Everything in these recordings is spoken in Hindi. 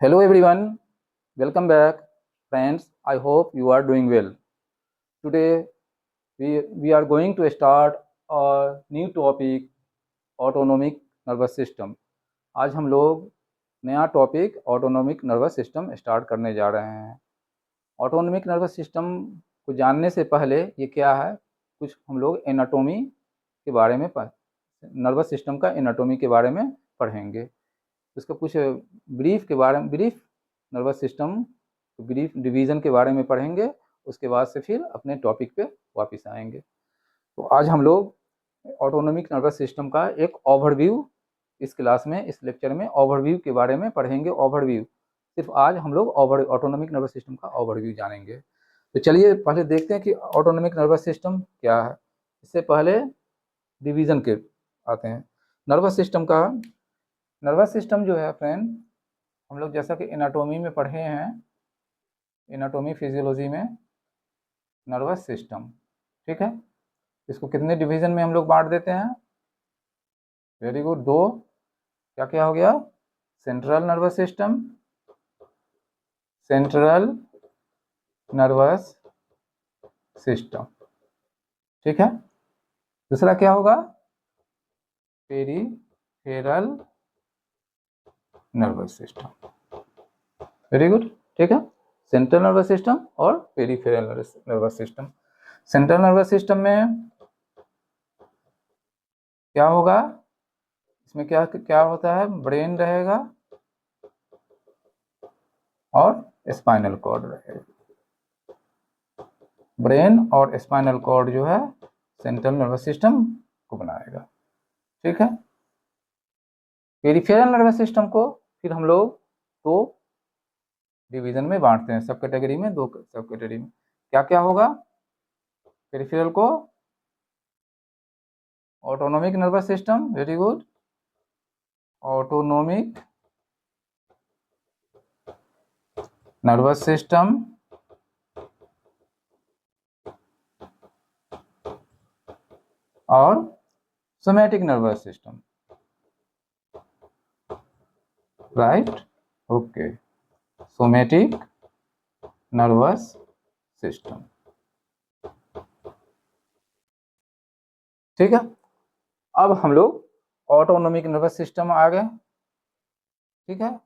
Hello everyone, welcome back. Friends, I hope you are doing well. Today we are going to start a new topic, autonomic nervous system. आज हम लोग नया topic autonomic nervous system start करने जा रहे हैं। ऑटोनॉमिक नर्वस सिस्टम को जानने से पहले ये क्या है, कुछ हम लोग एनाटॉमी के बारे में नर्वस सिस्टम का एनाटॉमी के बारे में पढ़ेंगे। उसका कुछ brief nervous system brief division के बारे में पढ़ेंगे। उसके बाद से फिर अपने टॉपिक पे वापस आएंगे। तो आज हम लोग ऑटोनॉमिक नर्वस सिस्टम का एक ओवरव्यू इस क्लास में, इस लेक्चर में ओवरव्यू के बारे में पढ़ेंगे। ओवरव्यू सिर्फ आज हम लोग ऑटोनॉमिक नर्वस सिस्टम का ओवरव्यू जानेंगे। तो चलिए पहले देखते हैं कि ऑटोनॉमिक नर्वस सिस्टम क्या है। इससे पहले डिवीज़न के आते हैं। नर्वस सिस्टम जो है फ्रेंड, हम लोग जैसा कि एनाटॉमी में पढ़े हैं, एनाटॉमी फिजियोलॉजी में नर्वस सिस्टम, ठीक है, इसको कितने डिवीज़न में हम लोग बांट देते हैं? वेरी गुड, दो। क्या क्या हो गया? Central nervous system, central nervous system, ठीक है। दूसरा क्या होगा? Peripheral nervous system, very good, ठीक है। सेंट्रल नर्वस सिस्टम और peripheral nervous system. Central nervous system में क्या होगा? इसमें क्या क्या होता है? ब्रेन रहेगा और स्पाइनल कॉर्ड रहेगा। ब्रेन और स्पाइनल कॉर्ड जो है सेंट्रल नर्वस सिस्टम को बनाएगा, ठीक है। पेरिफेरल नर्वस सिस्टम को फिर हम लोग दो डिवीजन में बांटते हैं, सब कैटेगरी में, दो सब कैटेगरी में। क्या क्या होगा पेरिफेरल को? Autonomic nervous system, very good, autonomic nervous system और somatic nervous system, right, okay, somatic nervous system, ठीक है। अब हम लोग ऑटोनॉमिक नर्वस सिस्टम आ गए, ठीक है,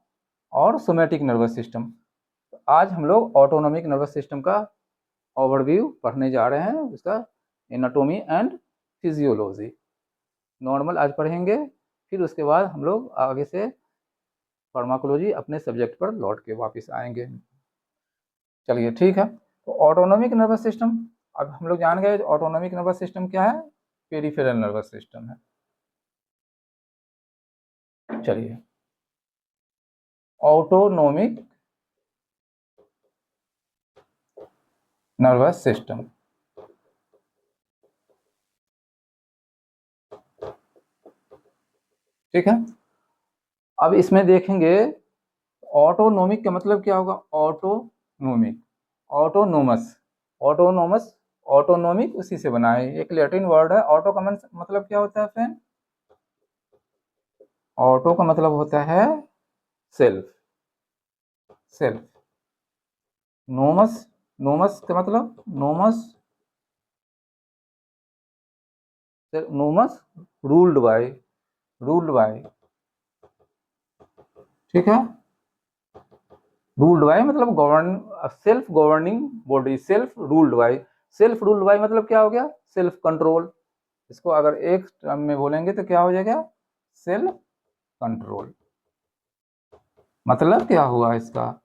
और सोमैटिक नर्वस सिस्टम। आज हम लोग ऑटोनॉमिक नर्वस सिस्टम का ओवरव्यू पढ़ने जा रहे हैं, उसका एनाटॉमी एंड फिजियोलॉजी नॉर्मल आज पढ़ेंगे। फिर उसके बाद हम लोग आगे से फार्माकोलॉजी अपने सब्जेक्ट पर लौट के वापस आएंगे। चलिए ठीक है। तो ऑटोनॉमिक नर्वस सिस्टम, अब हम लोग जान गए ऑटोनॉमिक नर्वस सिस्टम क्या है, पेरिफेरल नर्वस सिस्टम है। चलिए, ऑटोनॉमिक नर्वस सिस्टम, ठीक है। अब इसमें देखेंगे ऑटोनोमिक का मतलब क्या होगा? ऑटोनोमिक, ऑटोनोमस, ऑटोनोमस, ऑटोनोमिक उसी से बना है, एक लैटिन वर्ड है। ऑटो का मतलब क्या होता है फ्रेंड? ऑटो का मतलब होता है सेल्फ, सेल्फ। नोमस, नोमस का मतलब नोमस, नोमस रूल्ड बाय, रूल्ड बाय, ठीक है। रूल्ड बाय मतलब govern, self governing body, self ruled by. Self ruled by मतलब क्या हो गया? Self control. इसको अगर एक टर्म में बोलेंगे तो क्या हो जाएगा? Self control. मतलब क्या हुआ इसका?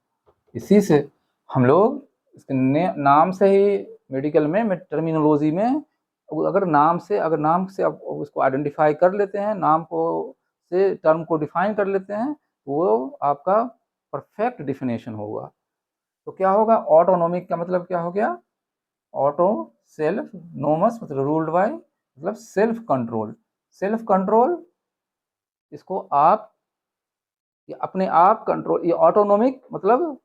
इसी से हम लोग इसके नाम से ही मेडिकल में, टर्मिनोलॉजी में, अगर नाम से आप उसको आइडेंटिफाई कर लेते हैं, नाम को से टर्म को डिफाइन कर लेते हैं, वो आपका परफेक्ट डिफिनेशन होगा। तो क्या होगा? ऑटोनॉमिक का मतलब क्या हो गया? ऑटो, सेल्फ, नोमस मतलब रूल्ड बाय, मतलब सेल्फ कंट्रोल। सेल्फ कंट्रोल, इसको आप ये अपने आप कंट्रोल, ये ऑटोनॉमिक मतलब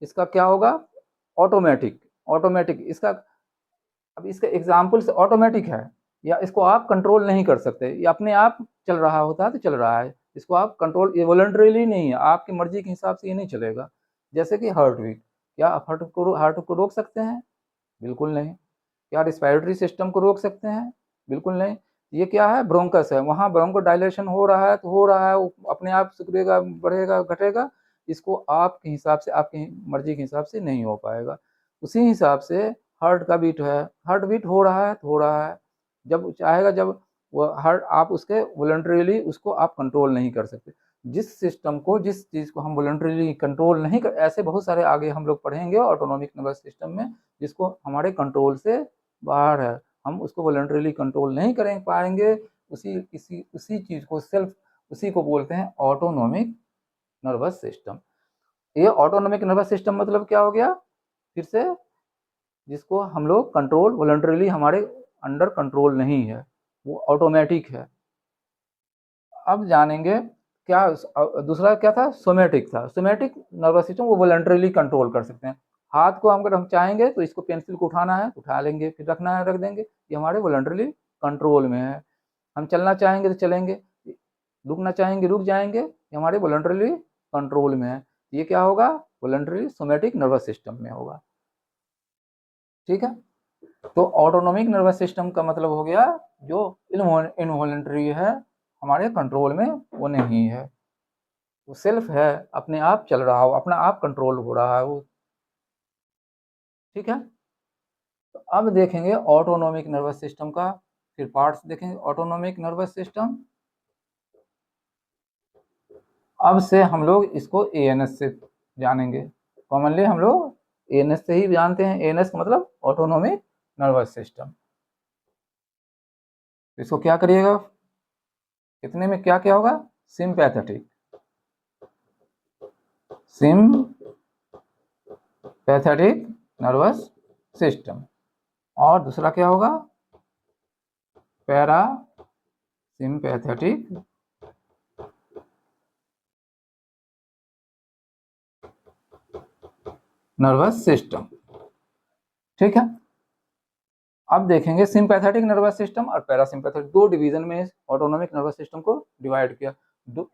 इसका क्या होगा? ऑटोमेटिक, ऑटोमेटिक इसका। अब इसका एग्जाम्पल से ऑटोमेटिक है, या इसको आप कंट्रोल नहीं कर सकते, ये अपने आप चल रहा होता है तो चल रहा है। इसको आप कंट्रोल, ये वॉलंटरीली नहीं है, आपकी मर्जी के हिसाब से ये नहीं चलेगा। जैसे कि हार्ट बीट, क्या आप हार्ट को रोक सकते हैं? बिल्कुल नहीं। क्या रिस्पायरेटरी सिस्टम को रोक सकते हैं? बिल्कुल नहीं। ये क्या है? ब्रोंकस है, वहाँ ब्रोंको डायलेशन हो रहा है तो हो रहा है, वो अपने आप सिकुड़ेगा, बढ़ेगा, घटेगा। इसको आपके हिसाब से, आपकी मर्जी के हिसाब से नहीं हो पाएगा। उसी हिसाब से हार्ट का बीट है, हार्ट बीट हो रहा है तो हो रहा है, जब चाहेगा, जब वो हार्ट, आप उसके वॉलंटरीली उसको आप कंट्रोल नहीं कर सकते। जिस सिस्टम को, जिस चीज़ को हम वॉलंटरीली कंट्रोल नहीं कर, ऐसे बहुत सारे आगे हम लोग पढ़ेंगे ऑटोनॉमिक नर्वस सिस्टम में, जिसको हमारे कंट्रोल से बाहर है, हम उसको वॉलंटरीली कंट्रोल नहीं करें पाएंगे। उसी चीज़ को सेल्फ, उसी को बोलते हैं ऑटोनॉमिक नर्वस सिस्टम। ये ऑटोनॉमिक नर्वस सिस्टम मतलब क्या हो गया? फिर से, जिसको हम लोग कंट्रोल वॉलंटरीली हमारे अंडर कंट्रोल नहीं है, वो ऑटोमेटिक है। अब जानेंगे क्या दूसरा क्या था? सोमेटिक था। सोमेटिक नर्वस सिस्टम वो वॉलंटरीली कंट्रोल कर सकते हैं। हाथ को अगर हम चाहेंगे तो इसको, पेंसिल को उठाना है उठा लेंगे, फिर रखना है रख देंगे, ये हमारे वॉलंटरीली कंट्रोल में है। हम चलना चाहेंगे तो चलेंगे, रुकना चाहेंगे रुक जाएंगे, ये हमारे वॉलंटरीली कंट्रोल में है। ये क्या होगा? वॉलंटरी सोमेटिक नर्वस सिस्टम में होगा। ठीक है, तो ऑटोनोमिक नर्वस सिस्टम का मतलब हो गया जो इनवॉलंटरी है, हमारे कंट्रोल में वो नहीं है, वो सेल्फ है, अपने आप चल रहा हो, अपना आप कंट्रोल हो रहा है वो। ठीक है, तो अब देखेंगे ऑटोनोमिक नर्वस सिस्टम का फिर पार्ट्स देखेंगे। ऑटोनोमिक नर्वस सिस्टम, अब से हम लोग इसको एएनएस से जानेंगे। कॉमनली हम लोग एएनएस से ही जानते हैं। एएनएस का मतलब ऑटोनोमिक नर्वस सिस्टम। इसको क्या करिएगा, कितने में क्या क्या होगा? Sympathetic, sympathetic nervous system. और दूसरा क्या होगा? Para sympathetic nervous system. ठीक है, अब देखेंगे सिंपैथेटिक नर्वस सिस्टम और पैरासिम्पैथेटिक, दो डिवीजन में ऑटोनोमिक नर्वस सिस्टम को डिवाइड किया।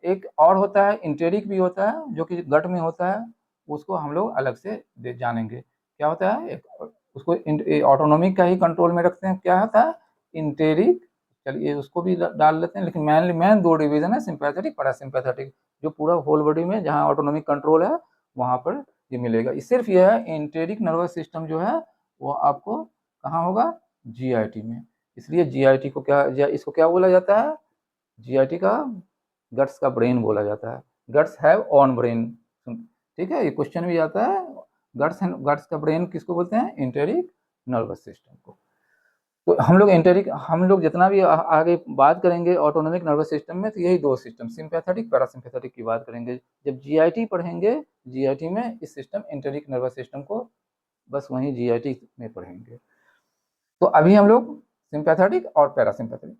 एक और होता है इंटेरिक भी होता है, जो कि गट में होता है, उसको हम लोग अलग से जानेंगे क्या होता है। एक उसको ऑटोनोमिक का ही कंट्रोल में रखते हैं, क्या होता है? इंटेरिक। चलिए उसको भी डाल लेते हैं, लेकिन मेन दो डिवीजन है, सिंपैथेटिक, पैरासिम्पैथेटिक, जो पूरा होल बॉडी में जहाँ ऑटोनोमिक कंट्रोल है वहाँ पर ये मिलेगा। सिर्फ यह है, इंटेरिक नर्वस सिस्टम जो है वो आपको कहाँ होगा? जीआईटी में। इसलिए जीआईटी को क्या, इसको क्या बोला जाता है? जीआईटी का गट्स का ब्रेन बोला जाता है। Guts have on brain. ठीक है, ये क्वेश्चन भी आता है, गट्स का ब्रेन किसको बोलते हैं? इंटेरिक नर्वस सिस्टम को। तो हम लोग जितना भी आगे बात करेंगे ऑटोनोमिक नर्वस सिस्टम में, तो यही दो सिस्टम, सिंपैथेटिक पैरासिम्पैथेटिक की बात करेंगे। जब जीआईटी पढ़ेंगे, जीआईटी में इस सिस्टम इंटेरिक नर्वस सिस्टम को बस वहीं जीआईटी में पढ़ेंगे। तो अभी हम लोग सिंपैथेटिक और पैरासिम्पैथेटिक।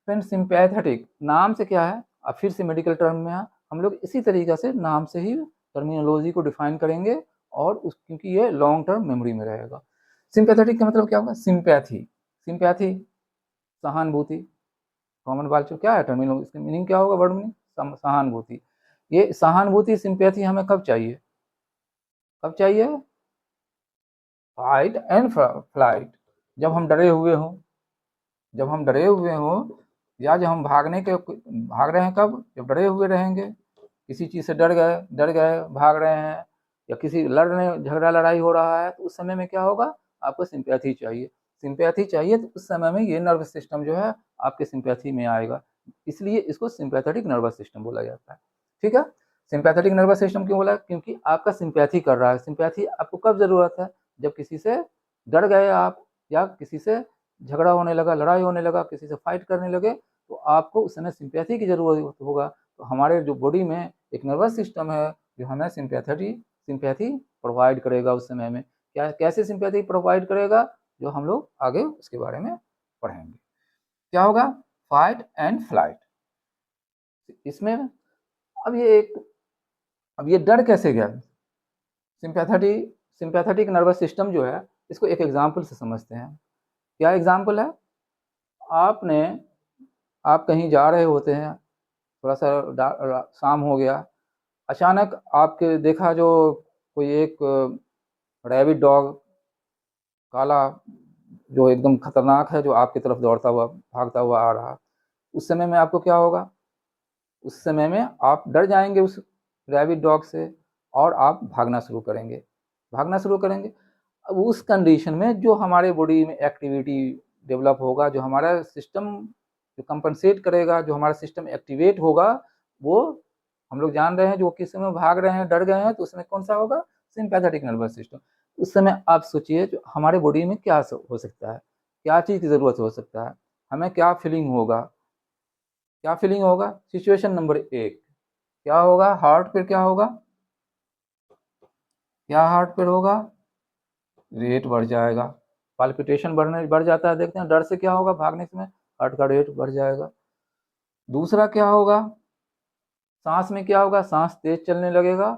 फ्रेंड, सिंपैथेटिक नाम से क्या है, अब फिर से मेडिकल टर्म में हम लोग इसी तरीके से नाम से ही टर्मिनोलॉजी को डिफाइन करेंगे, और क्योंकि ये लॉन्ग टर्म मेमोरी में रहेगा। सिंपैथेटिक का मतलब क्या होगा? सिंपैथी, सिंपैथी सहानुभूति। कॉमन बात क्या है टर्मिनोलॉजी, इसका मीनिंग क्या होगा? वर्ड मीनिंग सहानुभूति। ये सहानुभूति, सिंपैथी हमें कब चाहिए? कब चाहिए? फाइट एंड फ्लाइट, जब हम डरे हुए हों, जब हम डरे हुए हों, या जब हम भाग रहे हैं, कब? जब डरे हुए रहेंगे, किसी चीज़ से डर गए भाग रहे हैं, या किसी लड़ रहे, झगड़ा लड़ाई हो रहा है, तो उस समय में क्या होगा? आपको सिंपैथी चाहिए। सिंपैथी चाहिए तो उस समय में ये नर्वस सिस्टम जो है आपके सिंपैथी में आएगा, इसलिए इसको सिंपैथेटिक नर्वस सिस्टम बोला जाता है। ठीक है, सिंपैथेटिक नर्वस सिस्टम क्यों बोला? क्योंकि आपका सिंपैथी कर रहा है। सिंपैथी आपको कब ज़रूरत है? जब किसी से डर गए आप, या किसी से झगड़ा होने लगा, लड़ाई होने लगा, किसी से फाइट करने लगे, तो आपको उस समय सिंपैथी की ज़रूरत होगा। तो हमारे जो बॉडी में एक नर्वस सिस्टम है जो हमें सिंपैथी प्रोवाइड करेगा उस समय में। क्या, कैसे सिंपैथी प्रोवाइड करेगा, जो हम लोग आगे उसके बारे में पढ़ेंगे। क्या होगा? Fight and flight. इसमें अब ये डर कैसे गया? सिंपैथेटिक नर्वस सिस्टम जो है, इसको एक एग्जाम्पल से समझते हैं। क्या एग्जाम्पल है? आपने आप कहीं जा रहे होते हैं, थोड़ा सा शाम हो गया, अचानक आपके देखा जो कोई एक रैबिट डॉग, काला, जो एकदम खतरनाक है, जो आपकी तरफ दौड़ता हुआ भागता हुआ आ रहा, उस समय में आपको क्या होगा? उस समय में आप डर जाएंगे उस रैबिट डॉग से और आप भागना शुरू करेंगे, भागना शुरू करेंगे। अब उस कंडीशन में जो हमारे बॉडी में एक्टिविटी डेवलप होगा, जो हमारा सिस्टम जो कंपनसेट करेगा, जो हमारा सिस्टम एक्टिवेट होगा, वो हम लोग जान रहे हैं जो किस समय भाग रहे हैं, डर गए हैं, तो उसमें कौन सा होगा? Sympathetic nervous system. उस समय आप सोचिए जो हमारे बॉडी में क्या हो सकता है, क्या चीज़ की ज़रूरत हो सकता है, हमें क्या फीलिंग होगा, क्या फीलिंग होगा? सिचुएशन नंबर एक क्या होगा? हार्ट पे क्या होगा? क्या हार्ट पे होगा? रेट बढ़ जाएगा, पाल्पिटेशन बढ़ जाता है, देखते हैं डर से क्या होगा? भागने समय हार्ट का रेट बढ़ जाएगा। दूसरा क्या होगा? सांस में क्या होगा? सांस तेज चलने लगेगा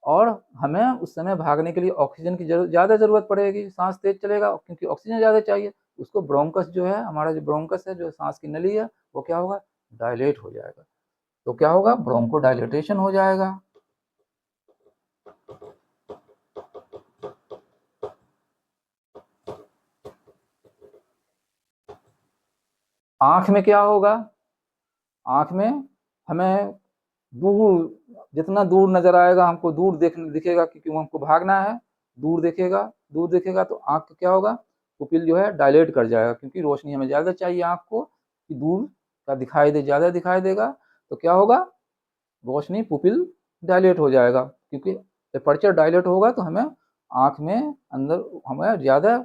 और हमें उस समय भागने के लिए ऑक्सीजन की ज़्यादा ज़रूरत पड़ेगी। सांस तेज चलेगा क्योंकि ऑक्सीजन ज़्यादा चाहिए, उसको ब्रोंकस जो है, हमारा जो ब्रोंकस है, जो सांस की नली है, वो क्या होगा? डायलेट हो जाएगा। तो क्या होगा? ब्रोंको डायलेटेशन हो जाएगा। आँख में क्या होगा? आँख में हमें दूर, जितना दूर नज़र आएगा हमको, दूर दिखेगा क्योंकि हमको भागना है, दूर दिखेगा, दूर दिखेगा तो आँख का क्या होगा? पुपिल जो है डायलेट कर जाएगा क्योंकि रोशनी हमें ज़्यादा चाहिए आँख को कि दूर का दिखाई दे, ज़्यादा दिखाई देगा। तो क्या होगा? रोशनी, पुपिल डायलेट हो जाएगा क्योंकि एपर्चर डायलेट होगा तो हमें आँख में अंदर हमें ज़्यादा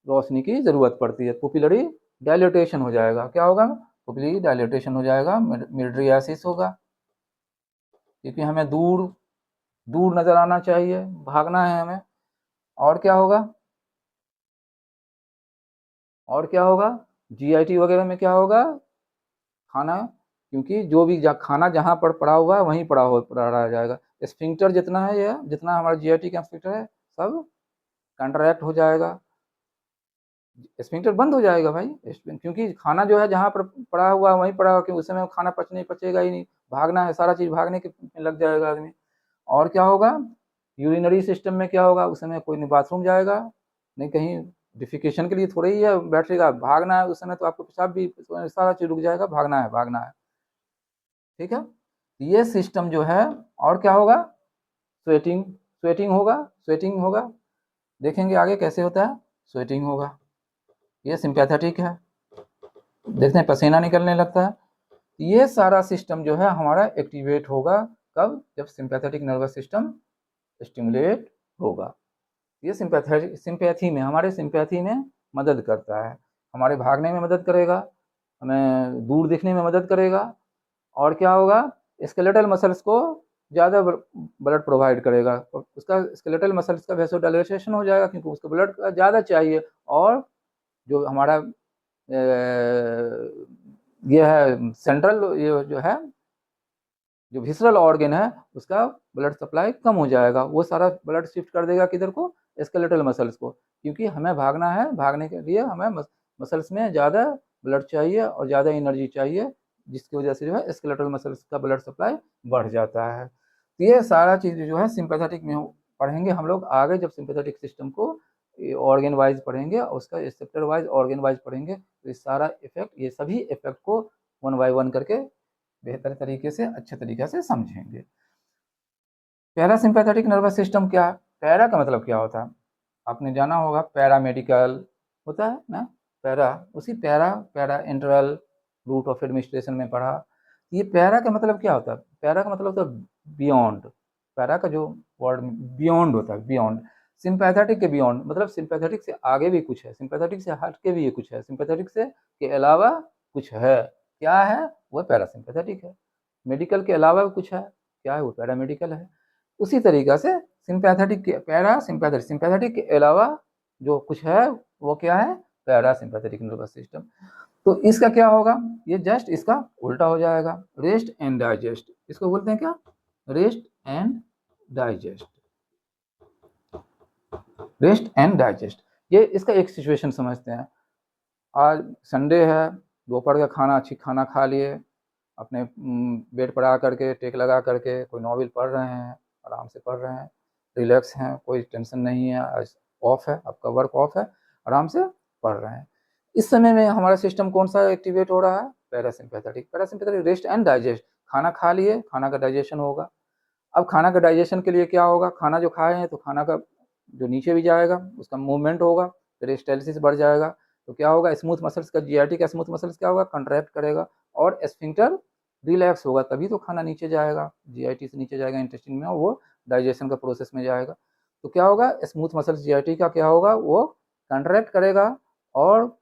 रोशनी की ज़रूरत पड़ती है, पुपिलरी डायलेटेशन हो जाएगा। क्या होगा? पुपिलरी डायलेटेशन हो जाएगा, मिडरियासिस होगा क्योंकि हमें दूर दूर नज़र आना चाहिए, भागना है हमें। और क्या होगा? और क्या होगा? जीआईटी वगैरह में क्या होगा? खाना, क्योंकि जो भी खाना जहाँ पर पड़ा हुआ है वहीं पड़ा रह जाएगा। स्फिंक्टर जितना है, ये जितना हमारा जीआईटी का स्फिंक्टर है, सब कंट्रैक्ट हो जाएगा, स्फिंक्टर बंद हो जाएगा भाई। क्योंकि खाना जो है जहाँ पर पड़ा हुआ है वहीं पड़ा हुआ, क्योंकि उस समय खाना पचेगा ही नहीं, भागना है, सारा चीज़ भागने के लग जाएगा आदमी। और क्या होगा? यूरिनरी सिस्टम में क्या होगा? उस समय कोई नहीं बाथरूम जाएगा, नहीं कहीं डिफिकेशन के लिए थोड़ा ही है बैठेगा, भागना है उस समय, तो आपको पेशाब भी, सारा चीज़ रुक जाएगा, भागना है, भागना है। ठीक है, ये सिस्टम जो है। और क्या होगा? स्वेटिंग, स्वेटिंग होगा, स्वेटिंग होगा, देखेंगे आगे कैसे होता है, स्वेटिंग होगा। ये सिंपैथेटिक है, देखते हैं पसीना निकलने लगता है। ये सारा सिस्टम जो है हमारा एक्टिवेट होगा कब? जब सिंपैथेटिक नर्वस सिस्टम स्टिमुलेट होगा। ये सिंपैथी में, हमारे सिंपैथी में मदद करता है, हमारे भागने में मदद करेगा, हमें दूर देखने में मदद करेगा। और क्या होगा? स्केलेटल मसल्स को ज़्यादा ब्लड प्रोवाइड करेगा, उसका स्केलेटल मसल्स का वैसोडाइलेशन हो जाएगा क्योंकि उसको ब्लड ज़्यादा चाहिए। और जो हमारा ये है सेंट्रल, ये जो है, जो विसरल ऑर्गन है, उसका ब्लड सप्लाई कम हो जाएगा, वो सारा ब्लड शिफ्ट कर देगा किधर को? स्केलेटल मसल्स को, क्योंकि हमें भागना है, भागने के लिए हमें मसल्स में ज़्यादा ब्लड चाहिए और ज़्यादा एनर्जी चाहिए, जिसकी वजह से जो है स्केलेटल मसल्स का ब्लड सप्लाई बढ़ जाता है। तो ये सारा चीज़ जो है सिंपैथेटिक में पढ़ेंगे हम लोग आगे, जब सिंपैथेटिक सिस्टम को ऑर्गन वाइज पढ़ेंगे और उसका रिसेप्टर वाइज, ऑर्गन वाइज पढ़ेंगे, तो ये सारा इफेक्ट, ये सभी इफेक्ट को वन बाय वन करके बेहतर तरीके से, अच्छे तरीके से समझेंगे। पैरासिम्पैथेटिक नर्वस सिस्टम क्या है? पैरा का मतलब क्या होता है? आपने जाना होगा, पैरामेडिकल होता है ना, पैरा, उसी para, para internal root of administration में पढ़ा। ये पैरा का मतलब क्या होता है? पैरा का मतलब होता है बियॉन्ड। पैरा का जो वर्ड बियॉन्ड होता है, बियॉन्ड, सिंपैथेटिक के बियॉन्ड, मतलब सिंपैथेटिक से आगे भी कुछ है, सिंपैथेटिक से हट के भी ये कुछ है, सिंपैथेटिक से के अलावा कुछ है। क्या है? वो पैरासिम्पैथेटिक है। मेडिकल के अलावा भी कुछ है, क्या है? वो पैरामेडिकल है। उसी तरीक़ा से सिंपैथेटिक के, पैरा सिंपैथेटिक, सिंपैथेटिक के अलावा जो कुछ है वो क्या है? Para sympathetic nervous system. तो इसका क्या होगा? ये जस्ट इसका उल्टा हो जाएगा, रेस्ट एंड डाइजेस्ट। इसको बोलते हैं क्या? Rest and digest, rest and digest. ये इसका एक सिचुएशन समझते हैं। आज संडे है, दोपहर का खाना, अच्छी खाना खा लिए, अपने बेड पर आ करके टेक लगा करके कोई नॉवेल पढ़ रहे हैं, आराम से पढ़ रहे हैं, रिलैक्स हैं, कोई टेंशन नहीं है, आज ऑफ है, आपका वर्क ऑफ है, आराम से पढ़ रहे हैं। इस समय में हमारा सिस्टम कौन सा एक्टिवेट हो रहा है? Parasympathetic. Parasympathetic rest and digest, खाना खा लिए, खाना का डाइजेशन होगा। अब खाना का डाइजेशन के लिए क्या होगा? खाना जो खाए हैं तो खाना का जो नीचे भी जाएगा उसका मूवमेंट होगा, पेरिस्टाल्सिस बढ़ जाएगा, तो क्या होगा? स्मूथ मसल्स का, जीआईटी का स्मूथ मसल्स क्या होगा? कंट्रैक्ट करेगा और स्फिंक्टर रिलैक्स होगा, तभी तो खाना नीचे जाएगा, जीआईटी से नीचे जाएगा इंटेस्टाइन में और वो डाइजेशन का प्रोसेस में जाएगा। तो क्या होगा? स्मूथ मसल्स जीआईटी का क्या होगा? वो कंट्रैक्ट करेगा और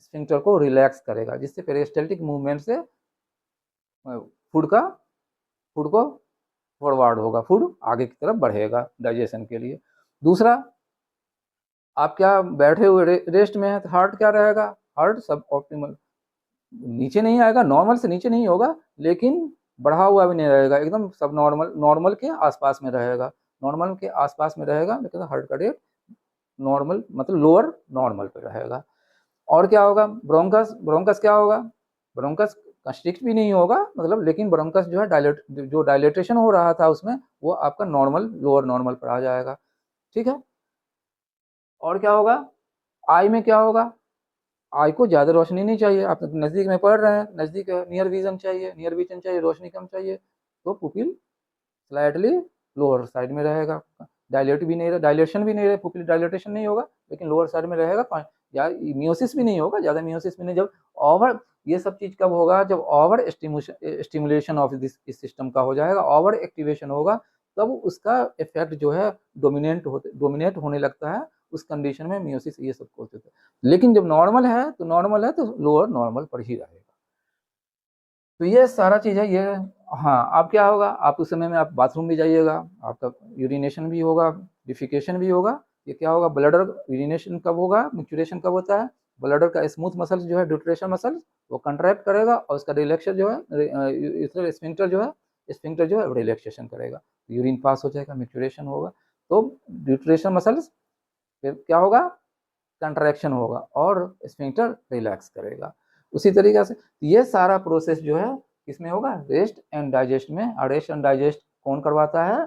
स्फिंक्टर को रिलैक्स करेगा, जिससे पेरिस्टाल्टिक मूवमेंट से फूड को फॉरवर्ड होगा, फूड आगे की तरफ बढ़ेगा डाइजेशन के लिए। दूसरा, आप क्या बैठे हुए रेस्ट में है तो हार्ट क्या रहेगा? हार्ट सब ऑप्टिमल नीचे नहीं आएगा, नॉर्मल से नीचे नहीं होगा, लेकिन बढ़ा हुआ भी नहीं रहेगा, एकदम सब नॉर्मल नॉर्मल के आसपास में रहेगा, नॉर्मल के आसपास में रहेगा, लेकिन हार्ट का रेट नॉर्मल मतलब लोअर नॉर्मल पे रहेगा। और क्या होगा? ब्रोंकस, ब्रोंकस क्या होगा? ब्रोंकस कंस्ट्रिक्ट भी नहीं होगा मतलब, लेकिन ब्रोंकस जो है जो डायलेटेशन हो रहा था उसमें वो आपका नॉर्मल लोअर नॉर्मल पर आ जाएगा। ठीक है। और क्या होगा? आई में क्या होगा? आई को ज़्यादा रोशनी नहीं चाहिए, आप नज़दीक में पढ़ रहे हैं, नज़दीक नियर विजन चाहिए, नियर विजन चाहिए, रोशनी कम चाहिए, तो पुपिल स्लाइटली लोअर साइड में रहेगा, डायलेट भी नहीं रहे, डायलेशन भी नहीं रहे, पुपिल डायलेटेशन नहीं होगा, लेकिन लोअर साइड में रहेगा, या मियोसिस भी नहीं होगा, ज़्यादा मियोसिस भी नहीं। जब ओवर, ये सब चीज़ कब होगा? जब ओवर स्टिमुलेशन ऑफ दिस इस सिस्टम का हो जाएगा, ओवर एक्टिवेशन होगा, तब उसका इफेक्ट जो है डोमिनेट होने लगता है, उस कंडीशन में मियोसिस ये सब होते हैं। लेकिन जब नॉर्मल है तो नॉर्मल है तो लोअर नॉर्मल पर ही रहेगा। तो ये सारा चीज़ है ये। हाँ, अब क्या होगा? आप उस समय में आप बाथरूम भी जाइएगा, आपका यूरिनेशन भी होगा, डिफिकेशन भी होगा। ये क्या होगा? ब्लडर यूरिनेशन कब होगा? मैच्योरेशन कब होता है? ब्लडर का स्मूथ मसल्स जो है, ड्यूट्रेशन मसल्स, वो कंट्रैक्ट करेगा और उसका रिलैक्सेशन जो है, स्फिंक्टर जो है रिलैक्सेशन करेगा, यूरिन पास हो जाएगा, मैच्योरेशन होगा, तो ड्यूट्रेशन मसल्स फिर क्या होगा? कंट्रैक्शन होगा और स्फिंक्टर रिलैक्स करेगा। उसी तरीके से ये सारा प्रोसेस जो है किसमें होगा? रेस्ट एंड डाइजेस्ट में। और रेस्ट एंड डाइजेस्ट कौन करवाता है?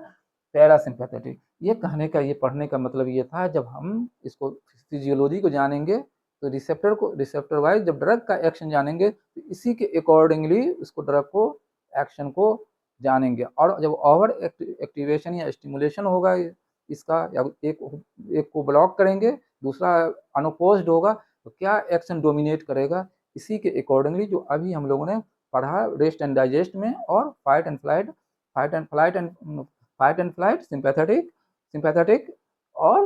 पैरासिम्पैथेटिक। ये कहने का, ये पढ़ने का मतलब ये था, जब हम इसको फिजियोलॉजी को जानेंगे तो रिसेप्टर वाइज जब ड्रग का एक्शन जानेंगे तो इसी के अकॉर्डिंगली उसको ड्रग को एक्शन को जानेंगे। और जब ओवर एक्टिवेशन या स्टिमुलेशन होगा इसका, या एक को ब्लॉक करेंगे, दूसरा अनोपोज्ड होगा, तो क्या एक्शन डोमिनेट करेगा, इसी के अकॉर्डिंगली जो अभी हम लोगों ने पढ़ा रेस्ट एंड डाइजेस्ट में, और फाइट एंड फ्लाइट सिंपैथेटिक और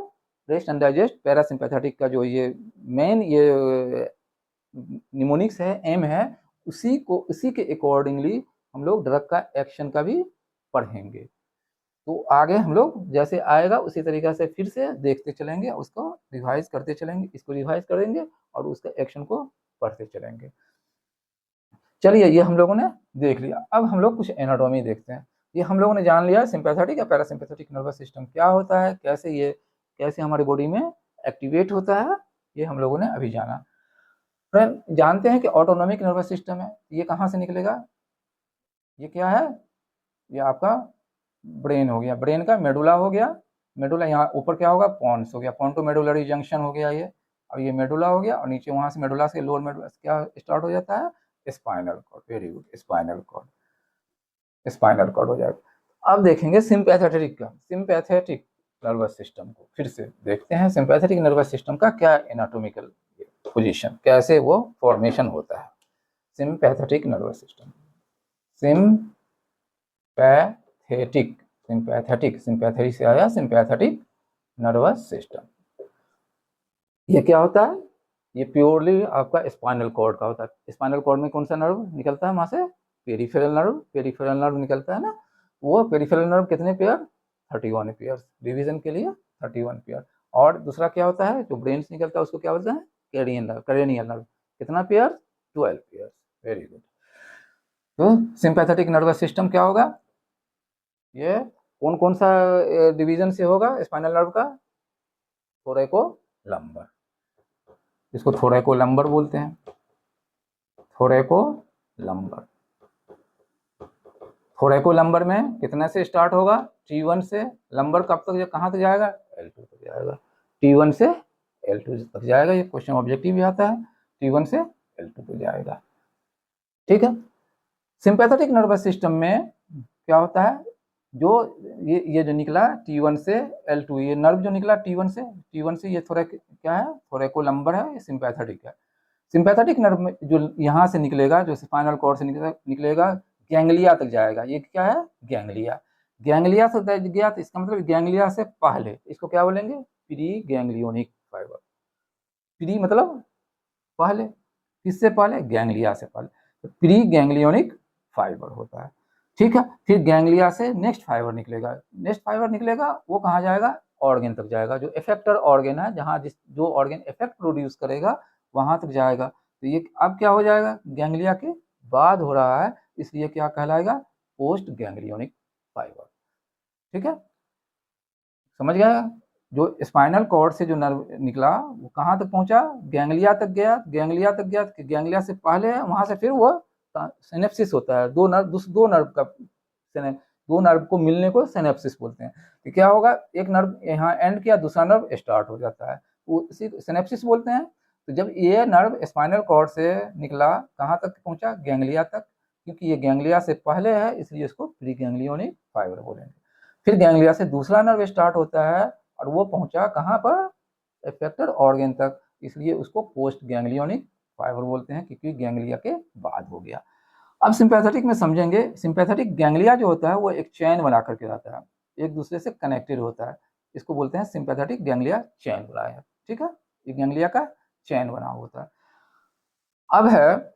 रेस्ट एंड डाइजेस्ट पैरासिम्पैथेटिक का जो ये मेन ये निमोनिक्स है, एम है, उसी के अकॉर्डिंगली हम लोग ड्रग का एक्शन का भी पढ़ेंगे। तो आगे हम लोग जैसे आएगा उसी तरीके से फिर से देखते चलेंगे, उसको रिवाइज करते चलेंगे, इसको रिवाइज करेंगे और उसके एक्शन को पढ़ते चलेंगे। चलिए, ये हम लोगों ने देख लिया। अब हम लोग कुछ एनाटॉमी देखते हैं। ये हम लोगों ने जान लिया सिंपैथेटिक या पैरासिम्पैथेटिक नर्वस सिस्टम क्या होता है, कैसे हमारी बॉडी में एक्टिवेट होता है, ये हम लोगों ने अभी जाना। फ्रेंड, जानते हैं कि ऑटोनॉमिक नर्वस सिस्टम है, ये कहाँ से निकलेगा? ये क्या है? ये आपका ब्रेन हो गया, ब्रेन का मेडुला हो गया, मेडुला यहाँ ऊपर क्या होगा? पॉन्स हो गया, पॉन्टो मेडुलरी जंक्शन हो गया ये। अब ये मेडुला हो गया और नीचे वहाँ से मेडुला से लोअर मेडुला से क्या स्टार्ट हो जाता है? Spinal cord. Very good, spinal cord हो जाएगा। अब देखेंगे सिंपैथेटिक नर्वस सिस्टम को फिर से देखते हैं। सिंपैथेटिक नर्वस सिस्टम का क्या एनाटॉमिकल पोजीशन, कैसे वो फॉर्मेशन होता है? सिंपैथेटिक नर्वस सिस्टम, सिंपैथेटिक से आया सिंपैथेटिक नर्वस सिस्टम। ये क्या होता है? ये प्योरली आपका स्पाइनल कॉर्ड का होता है। स्पाइनल कॉर्ड में कौन सा नर्व निकलता है? वहां से पेरिफेरल नर्व निकलता है ना। वो पेरिफेरल नर्व कितने पेयर? 31 पेयर, डिवीजन के लिए 31 पेयर। और दूसरा क्या होता है? जो ब्रेन से निकलता है उसको क्या बोलते हैं? कैरेनियल नर्व, कितना पेयर? 12 पेयर। Very good. तो सिंपैथेटिक नर्वस सिस्टम क्या होगा? ये कौन कौन सा डिवीजन से होगा स्पाइनल नर्व का? थोरैको लंबर, इसको थोरैको लंबर बोलते हैं, थोरैको लंबर। थोरैकोलम्बर में कितने से स्टार्ट होगा, T1 से। लंबर कब तक, कहाँ तक जाएगा, L2 तक जाएगा। T1 से L2 तक जाएगा, ये क्वेश्चन ऑब्जेक्टिव भी आता है, T1 से L2 तक जाएगा। ठीक है। सिंपैथेटिक नर्वस सिस्टम में क्या होता है, जो ये जो निकला T1 से L2, ये नर्व जो निकला T1 से ये थोड़ा क्या है, थोरैकोलम्बर है, ये सिंपैथेटिक है। सिंपैथेटिक नर्व में जो यहाँ से निकलेगा, जो स्पाइनल कॉर्ड से निकलेगा, गैंग्लिया तक जाएगा। ये क्या है, गैंग्लिया। गैंग्लिया से गया तो इसका मतलब गैंग्लिया से पहले, इसको क्या बोलेंगे, प्री गैंग्लियोनिक फाइबर। प्री मतलब पहले, किससे पहले, गैंग्लिया से पहले, तो प्री गैंग्लियोनिक फाइबर होता है। ठीक है। फिर गैंग्लिया से नेक्स्ट फाइबर निकलेगा, वो कहाँ जाएगा, ऑर्गन तक जाएगा, जो इफेक्टर ऑर्गन है, जहाँ जो ऑर्गन इफेक्ट प्रोड्यूस करेगा वहां तक जाएगा। तो ये अब क्या हो जाएगा, गैंग्लिया के बाद हो रहा है, इसलिए क्या कहलाएगा, पोस्ट गैंग्लियोनिक फाइबर। ठीक है, समझ गया। जो स्पाइनल कॉर्ड से जो नर्व निकला वो कहाँ तक पहुंचा, गैंग्लिया तक गया। गैंग्लिया से पहले है, वहां से फिर वो सिनेप्सिस होता है। दो नर्व का दो नर्व को मिलने को सिनेप्सिस बोलते हैं। कि क्या होगा, एक नर्व यहाँ एंड किया, दूसरा नर्व स्टार्ट हो जाता है, वो इसी सिनेप्सिस बोलते हैं। तो जब ये नर्व स्पाइनल कॉर्ड से निकला, कहाँ तक पहुंचा, गैंग्लिया तक। क्योंकि ये गैंग्लिया से पहले है, इसलिए इसको प्री गैंग्लियोनिक फाइबर बोलेंगे। फिर गैंग्लिया से दूसरा नर्व स्टार्ट होता है, और वो पहुंचा कहाँ पर, इफेक्टर ऑर्गन तक, इसलिए उसको पोस्ट गैंग्लियोनिक फाइबर बोलते हैं, क्योंकि गैंग्लिया के बाद हो गया। अब सिंपैथेटिक में समझेंगे। सिंपैथेटिक गैंग्लिया जो होता है वो एक चैन बना करके रहता है, एक दूसरे से कनेक्टेड होता है, इसको बोलते हैं सिंपैथेटिक गैंग्लिया चैन बना है। ठीक है, ये गैंग्लिया का चैन बना होता है। अब है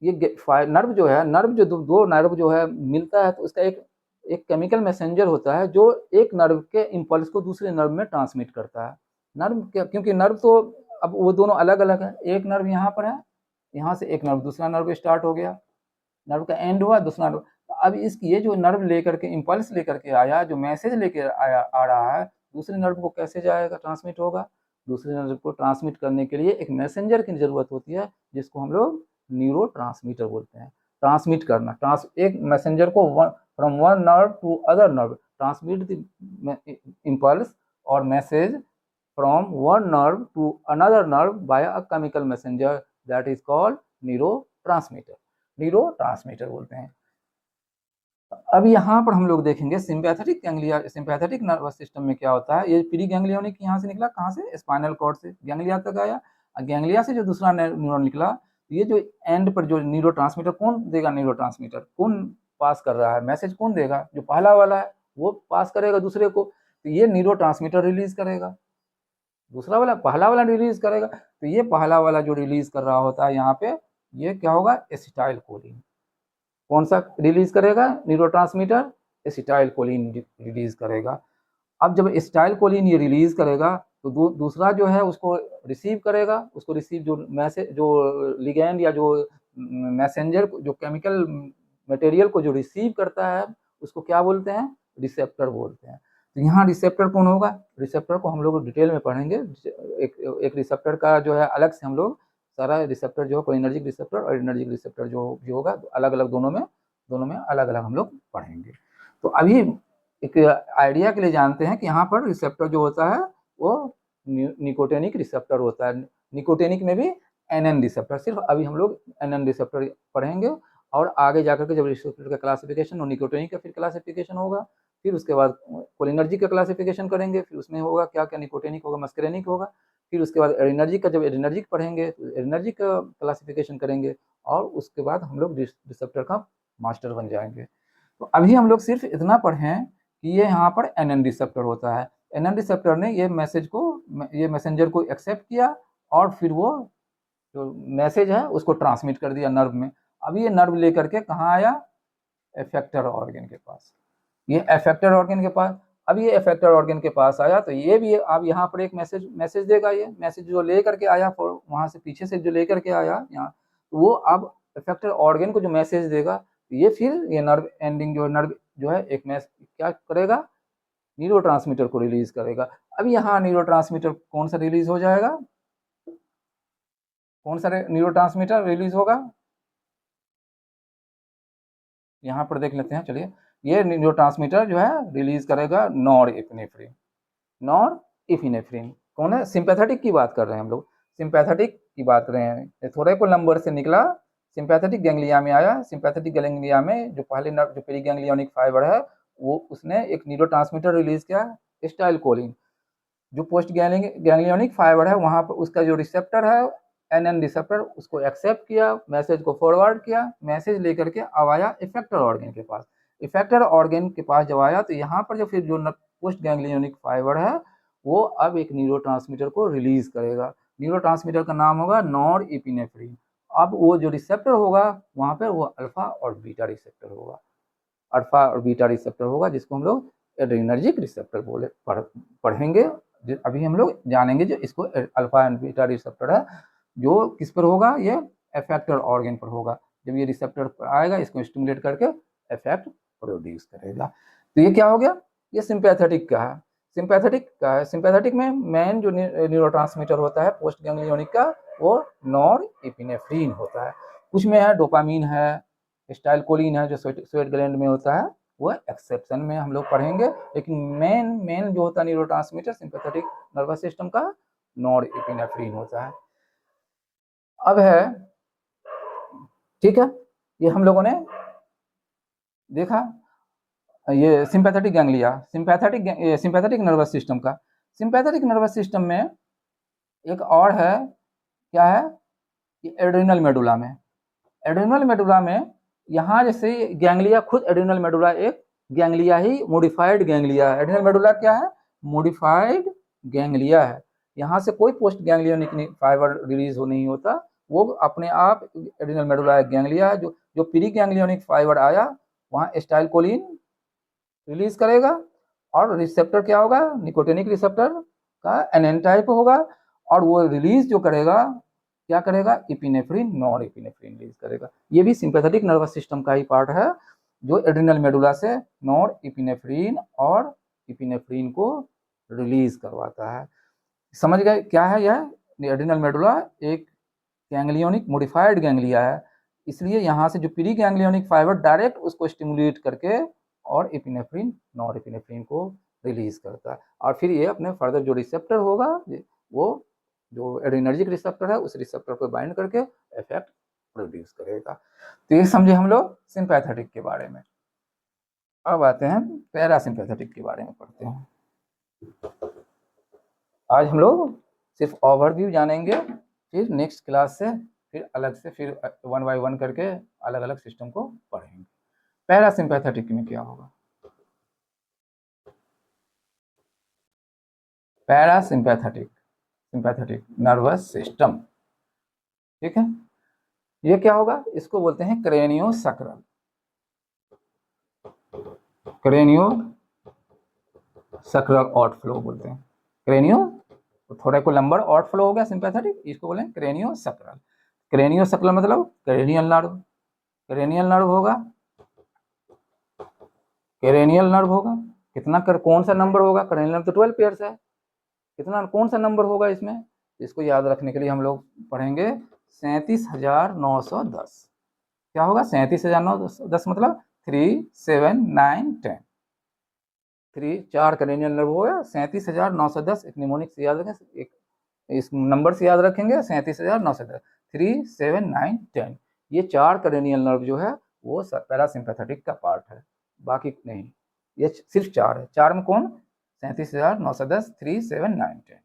ये नर्व जो है, नर्व जो दो नर्व जो है मिलता है, तो उसका एक एक केमिकल मैसेंजर होता है, जो एक नर्व के इम्पल्स को दूसरे नर्व में ट्रांसमिट करता है। क्योंकि नर्व तो अब वो दोनों अलग अलग है, एक नर्व यहाँ पर है, यहाँ से एक नर्व, दूसरा नर्व स्टार्ट हो गया, नर्व का एंड हुआ, दूसरा नर्व। अब इसकी ये जो नर्व लेकर के इम्पल्स लेकर के आया, जो मैसेज लेकर आया आ रहा है, दूसरे नर्व को कैसे जाएगा, ट्रांसमिट होगा। दूसरे नर्व को ट्रांसमिट करने के लिए एक मैसेंजर की जरूरत होती है, जिसको हम लोग न्यूरो ट्रांसमीटर बोलते हैं। ट्रांसमिट करना, एक मैसेंजर को from one nerve to other nerve, transmit the impulse और message from one nerve to another nerve by a chemical messenger, that is called neurotransmitter बोलते हैं। अब यहाँ पर हम लोग देखेंगे सिंपैथेटिक नर्वस सिस्टम में क्या होता है। ये प्री गैंग्लियोनिक यहाँ से निकला, कहाँ से, स्पाइनल कॉर्ड से गैंग्लिया तक आया। गैंग्लिया से जो दूसरा न्यूरॉन निकला, ये जो एंड पर जो न्यूरो ट्रांसमीटर कौन देगा, न्यूरो ट्रांसमीटर कौन पास कर रहा है, मैसेज कौन देगा, जो पहला वाला है वो पास करेगा दूसरे को, तो ये न्यूरो ट्रांसमीटर रिलीज करेगा, दूसरा वाला पहला वाला रिलीज करेगा। तो ये पहला वाला जो रिलीज कर रहा होता है यहाँ पे, ये क्या होगा, एसिटाइल कोलिन। कौन सा रिलीज करेगा, न्यूरोट्रांसमीटर एसिटाइल कोलिन रिलीज करेगा। अब जब एसिटाइल कोलिन ये रिलीज करेगा, तो दूसरा जो है उसको रिसीव करेगा, उसको रिसीव जो मैसेज, जो लिगैंड या जो मैसेंजर, जो केमिकल मटेरियल को जो रिसीव करता है, उसको क्या बोलते हैं, रिसेप्टर बोलते हैं। तो यहाँ रिसेप्टर कौन होगा, रिसेप्टर को हम लोग डिटेल में पढ़ेंगे। एक रिसेप्टर का जो है अलग से हम लोग सारा रिसेप्टर जो कोलिनर्जिक रिसेप्टर और एनर्जिक रिसेप्टर जो भी होगा, अलग अलग दोनों में अलग अलग हम लोग पढ़ेंगे। तो अभी एक आइडिया के लिए जानते हैं कि यहाँ पर रिसेप्टर जो होता है वो निकोटेनिक रिसेप्टर होता है। निकोटेनिक में भी एनएन रिसेप्टर, सिर्फ अभी हम लोग एनएन रिसेप्टर पढ़ेंगे, और आगे जाकर के जब रिसेप्टर का क्लासिफिकेशन और निकोटेनिक का फिर क्लासिफिकेशन होगा, फिर उसके बाद कोलिनर्जिक का क्लासिफिकेशन करेंगे, फिर उसमें होगा क्या क्या, निकोटेनिक होगा, मस्करेनिक होगा। फिर उसके बाद एडिनर्जिक का, जब एडिनर्जिक पढ़ेंगे तो एडिनर्जिक का क्लासिफिकेशन करेंगे, और उसके बाद हम लोग रिसेप्टर का मास्टर बन जाएंगे। तो अभी हम लोग सिर्फ इतना पढ़ें कि ये यहाँ पर एनएन रिसेप्टर होता है। एनएन रिसेप्टर ने ये मैसेंजर को एक्सेप्ट किया, और फिर वो जो मैसेज है उसको ट्रांसमिट कर दिया नर्व में। अब ये नर्व लेकर के कहाँ आया, इफेक्टर ऑर्गन के पास। ये इफेक्टर ऑर्गन के पास, अब ये इफेक्टर ऑर्गन के पास आया, तो ये भी अब यहाँ पर एक मैसेज देगा। ये मैसेज जो लेकर के आया, वहां से पीछे से जो लेकर के आया यहाँ, तो वो अब इफेक्टर ऑर्गन को जो मैसेज देगा, ये फिर ये नर्व एंडिंग नर्व जो है एक क्या करेगा, न्यूरोट्रांसमीटर को रिलीज करेगा। अब यहाँ न्यूरोट्रांसमीटर कौन सा रिलीज हो जाएगा, कौन सा न्यूरोट्रांसमीटर रिलीज होगा, यहाँ पर देख लेते हैं, चलिए। ये न्यूरोट्रांसमीटर जो है रिलीज करेगा नॉरएपिनेफ्रिन। नॉरएपिनेफ्रिन कौन है? सिंपैथेटिक की बात कर रहे हैं हम लोग, सिंपैथेटिक की बात कर रहे हैं। थोड़े को नंबर से निकला, सिंपैथेटिक गैंग्लिया में आया। सिंपैथेटिक गैंग्लिया में जो पहले नर्व, जो पेरीगैंग्लियोनिक फाइबर है, वो उसने एक न्यूरोट्रांसमीटर रिलीज किया, एसिटाइलकोलिन। जो पोस्ट गैंग्लियोनिक फाइबर है वहाँ पर उसका जो रिसेप्टर है, एनएन रिसेप्टर, उसको एक्सेप्ट किया, मैसेज को फॉरवर्ड किया, मैसेज लेकर के अब आया इफेक्टर ऑर्गन के पास। इफेक्टर ऑर्गन के पास जब आया तो यहाँ पर जो फिर जो पोस्ट गैंग्लियोनिक फाइबर है वो अब एक न्यूरोट्रांसमीटर को रिलीज करेगा। न्यूरोट्रांसमीटर का नाम होगा नॉरएपिनेफ्रिन। अब वो जो रिसेप्टर होगा वहाँ पर वो अल्फा और बीटा रिसेप्टर होगा। अल्फा और बीटा रिसेप्टर होगा, जिसको हम लोग एड्रेनर्जिक रिसेप्टर बोले पढ़ेंगे। अभी हम लोग जानेंगे जो इसको अल्फा एंड बीटा रिसेप्टर है, जो किस पर होगा, ये इफेक्टर ऑर्गन पर होगा। जब ये रिसेप्टर पर आएगा, इसको स्टिमुलेट करके इफेक्ट प्रोड्यूस करेगा। तो ये क्या हो गया? ये सिंपैथेटिक का है। सिंपैथेटिक का है, सिंपैथेटिक में मेन जो न्यूरोट्रांसमीटर होता है पोस्ट गैंग्लियोनिक का, वो नॉरएपिनेफ्रिन होता है। कुछ में है डोपामीन है, एसिटाइलकोलिन है जो स्वेट ग्लैंड में होता है, वो एक्सेप्शन में हम लोग पढ़ेंगे। लेकिन मेन मेन जो होता है न्यूरोट्रांसमीटर सिंपैथेटिक नर्वस सिस्टम का, नॉरएपिनेफ्रिन होता है। अब है, ठीक है, ये हम लोगों ने देखा ये sympathetic ganglia, sympathetic nervous system का। सिंपैथेटिक नर्वस सिस्टम में एक और है, क्या है? कि एड्रिनल मेडुला में, एड्रिनल मेडुला में यहाँ जैसे गैंग्लिया, खुद एड्रिनल मेडुला एक गैंग्लिया ही, मॉडिफाइड गैंग्लिया है। एड्रिनल मेडुला क्या है? मॉडिफाइड गैंग्लिया है। यहाँ से कोई पोस्ट गैंग्लियोनिक फाइबर रिलीज हो नहीं होता, वो अपने आप एड्रिनल मेडुला एक गैंग्लिया है। जो प्री गैंग्लियोनिक फाइबर आया वहाँ एसिटाइलकोलिन रिलीज करेगा, और रिसेप्टर क्या होगा? निकोटिनिक रिसेप्टर का एनएन टाइप होगा, और वो रिलीज जो करेगा क्या करेगा? इपिनेफ्रिन, नॉरएपिनेफ्रिन रिलीज करेगा। ये भी सिंपैथेटिक नर्वस सिस्टम का ही पार्ट है, जो एड्रिनल मेडुला से नॉरएपिनेफ्रिन और इपिनेफ्रिन को रिलीज करवाता है। समझ गए क्या है यह? एड्रिनल मेडुला एक गैंग्लियोनिक मॉडिफाइड गैंग्लिया है, इसलिए यहाँ से जो प्री गैंग्लियोनिक फाइबर डायरेक्ट उसको स्टिमुलेट करके और इपिनेफ्रिन, नॉरएपिनेफ्रिन को रिलीज करता है। और फिर ये अपने फर्दर जो रिसेप्टर होगा, वो जो एड्रिनर्जिक रिसेप्टर है, उस रिसेप्टर को बाइंड करके इफेक्ट प्रोड्यूस करेगा। तो ये समझे हम लोग सिंपैथेटिक के बारे में। अब आते हैं पैरासिम्पैथेटिक के बारे में पढ़ते हैं। आज हम लोग सिर्फ ओवरव्यू जानेंगे, फिर नेक्स्ट क्लास से फिर अलग से फिर 1 बाय 1 करके अलग अलग सिस्टम को पढ़ेंगे। पैरासिम्पैथेटिक में क्या होगा? पैरासिम्पैथेटिक, सिंपैथेटिक नर्वस सिस्टम, ठीक है। ये क्या होगा? इसको बोलते हैं क्रेनियोसैक्रल, क्रेनियोसैक्रल आउटफ्लो बोलते हैं। क्रेनियो थोड़ा को लंबर आउटफ्लो हो गया सिंपैथेटिक, इसको बोलें क्रेनियोसैक्रल। क्रेनियोसैक्रल मतलब क्रेनियल नर्व, क्रेनियल नर्व होगा, क्रेनियल नर्व होगा। कितना कौन सा नंबर होगा? क्रेनियल नर्व तो 12 पेयर्स है, कितना कौन सा नंबर होगा इसमें? इसको याद रखने के लिए हम लोग पढ़ेंगे 37,910। क्या होगा? 37,910 मतलब 3, 7, 9, 10। 4 क्रेनियल नर्व हो गया, 37,910। एक निमोनिक से याद रखें, एक इस नंबर से याद रखेंगे 37,910, 3, 7, 9, 10। ये 4 क्रेनियल नर्व जो है वो पैरासिम्पैथेटिक का पार्ट है, बाकी नहीं। ये सिर्फ 4 है। 4 में कौन? 37,910, 3, 7, 9, 10।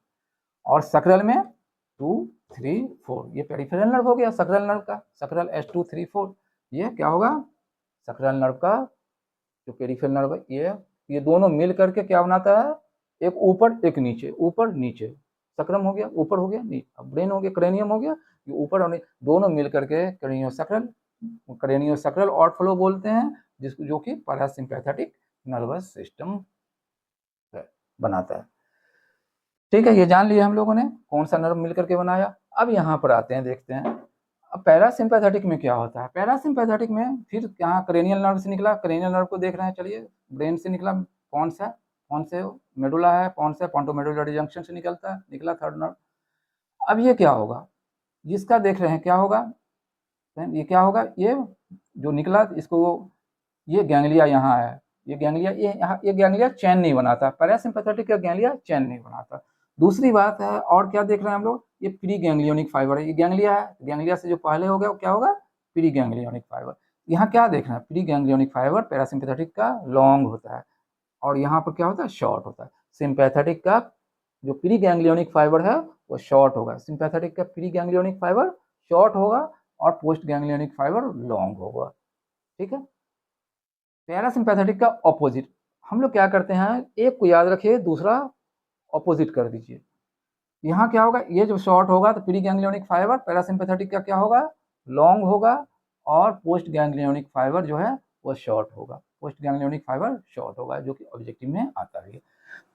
और सक्रल में 2, 3, 4, ये पेरिफेरल नर्व हो गया सक्रल नर्व का। सक्रल S2, 3, 4, ये क्या होगा? सक्रल नर्व का जो पेरिफेरल नर्व है, ये दोनों मिल करके क्या बनाता है? एक ऊपर एक नीचे, ऊपर नीचे। सक्राम हो गया, ऊपर हो गया, नीचे। ब्रेन हो गया, क्रेनियम हो गया, ये ऊपर और दोनों मिल करके क्रेनियोसैक्रल, क्रेनियोसैक्रल आउटफ्लो बोलते हैं, जिसको जो कि पैरासिम्पैथेटिक नर्वस सिस्टम बनाता है। ठीक है, ये जान लिया हम लोगों ने कौन सा नर्व मिलकर के बनाया। अब यहाँ पर आते हैं, देखते हैं अब पैरासिम्पैथेटिक में क्या होता है। पैरासिम्पैथेटिक में फिर यहाँ क्रेनियल नर्व से निकला, क्रेनियल नर्व को देख रहे हैं, चलिए। ब्रेन से निकला, कौन से मेडुला है, कौन सा पोंटोमेडुलरी जंक्शन से निकला थर्ड नर्व। अब ये क्या होगा? जिसका देख रहे हैं क्या होगा? ये क्या होगा? ये जो निकला इसको ये गैंग्लिया यहाँ है, ये गैंग्लिया ये गैंग्लिया चैन नहीं बनाता, पैरासिम्पैथेटिक का गैंग्लिया चैन नहीं बनाता। दूसरी बात है, और क्या देख रहे हैं हम लोग, ये प्री गैंग्लियोनिक फाइबर है, ये गैंग्लिया है, गैंग्लिया से जो पहले हो गया वो क्या होगा, प्री गैंग्लियोनिक फाइबर। यहाँ क्या देख रहे हैं, प्री गैंग्लियोनिक फाइबर पैरासिम्पैथेटिक का लॉन्ग होता है और यहाँ पर क्या होता है, शॉर्ट होता है। सिंपैथेटिक का जो प्री गैंग्लियोनिक फाइबर है वो शॉर्ट होगा, सिंपैथेटिक का प्री गैंग्लियोनिक फाइबर शॉर्ट होगा और पोस्ट गैंग्लियोनिक फाइबर लॉन्ग होगा। ठीक है, पैरासिम्पैथेटिक का ऑपोजिट। हम लोग क्या करते हैं, एक को याद रखिए, दूसरा ऑपोजिट कर दीजिए। यहाँ क्या होगा, ये जो शॉर्ट होगा तो प्री गैंग्लियोनिक फाइबर, पैरासिम्पैथेटिक का क्या होगा, लॉन्ग होगा और पोस्ट गैंग्लियोनिक फाइबर जो है वो शॉर्ट होगा, पोस्ट गैंग्लियोनिक फाइबर शॉर्ट होगा, जो कि ऑब्जेक्टिव में आता है।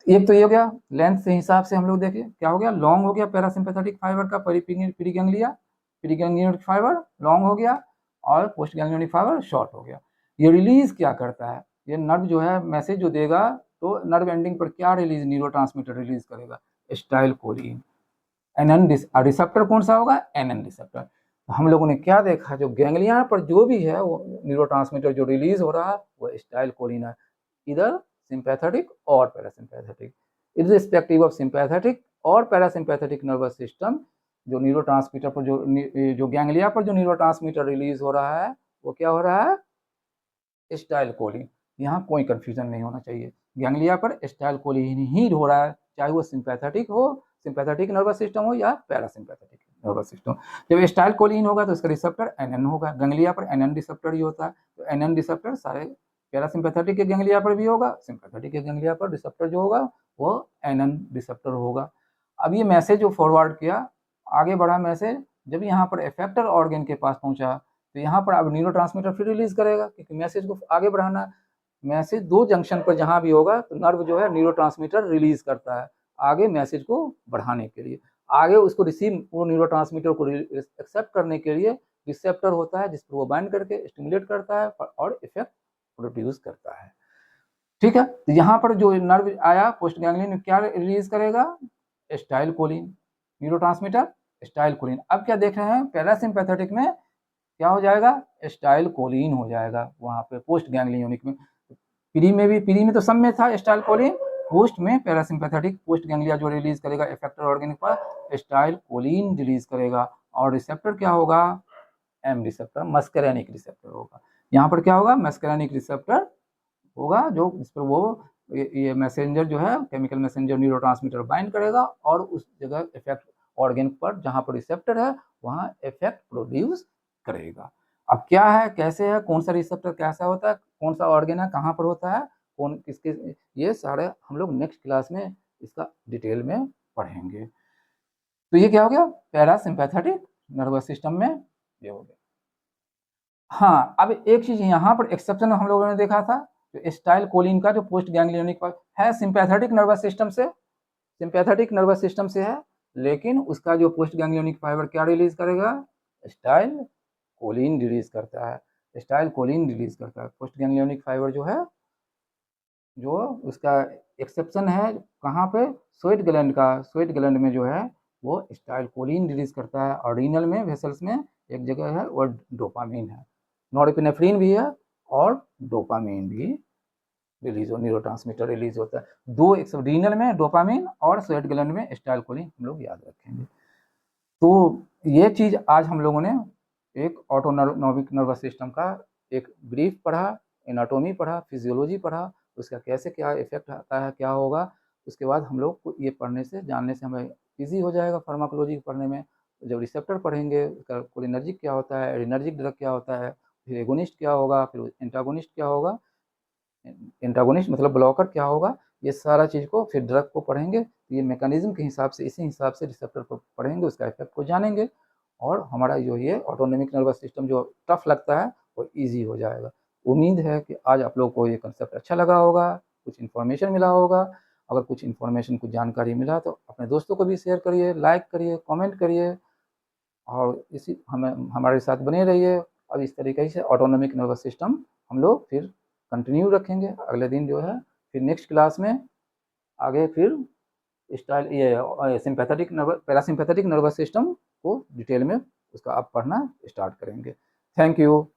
एक तो ये हो गया, लेंथ से हिसाब से हम लोग देखिए क्या हो गया, लॉन्ग हो गया पैरासिम्पैथेटिक फाइबर का प्री गैंग्लियोनिक फाइबर लॉन्ग हो गया और पोस्ट गैंग्लियोनिक फाइबर शॉर्ट हो गया। ये रिलीज क्या करता है, ये नर्व जो है मैसेज जो देगा, तो नर्व एंडिंग पर क्या रिलीज, न्यूरोट्रांसमीटर रिलीज करेगा, एसिटाइल कोलिन। एनएन रिसेप्टर कौन सा होगा, एनएन रिसेप्टर। हम लोगों ने क्या देखा, जो गैंग्लिया पर जो भी है वो न्यूरोट्रांसमीटर जो रिलीज हो रहा है वो एसिटाइल कोलिन है, इधर सिंपैथेटिक और पैरासिम्पैथेटिक। इर्रिस्पेक्टिव ऑफ सिंपैथेटिक और पैरासिम्पैथेटिक नर्वस सिस्टम, जो न्यूरोट्रांसमीटर पर जो गैंग्लिया पर जो न्यूरोट्रांसमीटर रिलीज हो रहा है वो क्या हो रहा है, एसिटाइल कोलिन। यहाँ कोई कंफ्यूजन नहीं होना चाहिए, गैंग्लिया पर एसिटाइल कोलिन ही हो रहा है, चाहे वो सिंपैथेटिक हो, सिंपैथेटिक नर्वस सिस्टम हो या पैरासिम्पैथेटिक नर्वस सिस्टम। जब एसिटाइल कोलिन होगा तो इसका रिसेप्टर एनएन होगा, गैंग्लिया पर एनएन रिसेप्टर ही होता है, तो एनएन रिसेप्टर सारे पैरासिम्पैथेटिक के गैंग्लिया पर भी होगा, सिंपैथेटिक के गैंग्लिया पर रिसेप्टर जो होगा वो एनएन रिसेप्टर होगा। अब ये मैसेज जो फॉरवर्ड किया, आगे बढ़ा मैसेज, जब यहाँ पर इफेक्टर ऑर्गन के पास पहुंचा तो यहाँ पर अब न्यूरोट्रांसमीटर फिर रिलीज करेगा, क्योंकि मैसेज को आगे बढ़ाना है। मैसेज दो जंक्शन पर जहाँ भी होगा तो नर्व जो है न्यूरोट्रांसमीटर रिलीज करता है आगे मैसेज को बढ़ाने के लिए, आगे उसको रिसीव, वो न्यूरोट्रांसमीटर को एक्सेप्ट करने के लिए रिसेप्टर होता है जिस पर वो बाइंड करके स्टिमुलेट करता है और इफेक्ट प्रोड्यूस करता है। ठीक है, तो यहाँ पर जो नर्व आया पोस्ट गैंग्लियन क्या रिलीज करेगा, acetyl choline, neurotransmitter acetyl choline. अब क्या देख रहे हैं, पैरासिम्पैथेटिक में क्या हो जाएगा, एसिटाइल कोलिन हो जाएगा वहाँ पे पोस्ट गैंग्लियोनिक में। प्री में तो सब में था एसिटाइल कोलिन, पोस्ट में पैरासिम्पैथेटिक पोस्ट गैंग्लिया जो रिलीज करेगा इफेक्टर ऑर्गन पर एसिटाइल कोलिन रिलीज करेगा और रिसेप्टर क्या होगा, एम रिसेप्टर, मस्करेनिक रिसेप्टर होगा। यहाँ पर क्या होगा, मस्करेनिक रिसेप्टर होगा, जो इस पर वो ये मैसेंजर जो है, केमिकल मैसेंजर न्यूरोट्रांसमीटर बाइंड करेगा और उस जगह इफेक्ट ऑर्गन पर जहाँ पर रिसेप्टर है वहाँ इफेक्ट प्रोड्यूस करेगा। अब क्या है, कैसे है, कौन सा रिसेप्टर कैसा होता है, कौन सा ऑर्गन है, कहाँ पर होता है, कौन किसके, ये सारे हम लोग नेक्स्ट क्लास में इसका डिटेल में पढ़ेंगे। तो ये क्या हो गया, पैरासिम्पैथेटिक नर्वस सिस्टम में ये हो गया। हाँ, अब एक चीज यहाँ पर एक्सेप्शन हम लोगों ने देखा था, तो एसिटाइल कोलिन का जो पोस्ट गैंग्लियोनिक है सिंपैथेटिक नर्वस सिस्टम से, सिंपैथेटिक नर्वस सिस्टम से है, लेकिन उसका जो पोस्ट गैंग्लियोनिक फाइबर क्या रिलीज करेगा, एसिटाइल कोलिन रिलीज करता है, एसिटाइल कोलिन रिलीज करता है। पोस्ट गैंग्लियोनिक फाइबर जो है, जो उसका एक्सेप्शन है कहाँ पे, स्वेट ग्लैंड का, स्वेट ग्लैंड में जो है वो एसिटाइल कोलिन रिलीज करता है और रीनल में वेसल्स में एक जगह है और डोपामीन है, नॉरएपिनेफ्रिन भी है और डोपामीन भी रिलीज हो, न्यूरोट्रांसमीटर रिलीज होता है। दो एक रीनल में डोपामीन और स्वेट ग्लैंड में एसिटाइल कोलिन हम लोग याद रखेंगे। तो ये चीज़ आज हम लोगों ने एक ऑटोनॉमिक नर्वस सिस्टम का एक ब्रीफ पढ़ा, एनाटॉमी पढ़ा, फिजियोलॉजी पढ़ा, उसका कैसे क्या इफेक्ट आता है, क्या होगा, उसके बाद हम लोग को ये पढ़ने से, जानने से हमें ईजी हो जाएगा फार्माकोलॉजी पढ़ने में। जब रिसेप्टर पढ़ेंगे उसका कोलिनर्जिक क्या होता है, एडिनर्जिक ड्रग क्या होता है, फिर एगोनिस्ट क्या होगा, फिर एंटागोनिस्ट क्या होगा, एंटागोनिस्ट मतलब ब्लॉकर क्या होगा, ये सारा चीज़ को फिर ड्रग को पढ़ेंगे, तो ये मैकेनिज्म के हिसाब से, इसी हिसाब से रिसेप्टर को पढ़ेंगे, उसका इफेक्ट को जानेंगे और हमारा जो ये ऑटोनॉमिक नर्वस सिस्टम जो टफ लगता है वो इजी हो जाएगा। उम्मीद है कि आज आप लोग को ये कंसेप्ट अच्छा लगा होगा, कुछ इन्फॉर्मेशन मिला होगा। अगर कुछ इन्फॉर्मेशन, कुछ जानकारी मिला तो अपने दोस्तों को भी शेयर करिए, लाइक करिए, कमेंट करिए और इसी हमें हमारे साथ बने रहिए। अब इस तरीके से ऑटोनॉमिक नर्वस सिस्टम हम लोग फिर कंटिन्यू रखेंगे अगले दिन जो है, फिर नेक्स्ट क्लास में आगे फिर स्टाइल ये sympathetic nervous, parasympathetic nervous system को डिटेल में उसका आप पढ़ना स्टार्ट करेंगे। Thank you.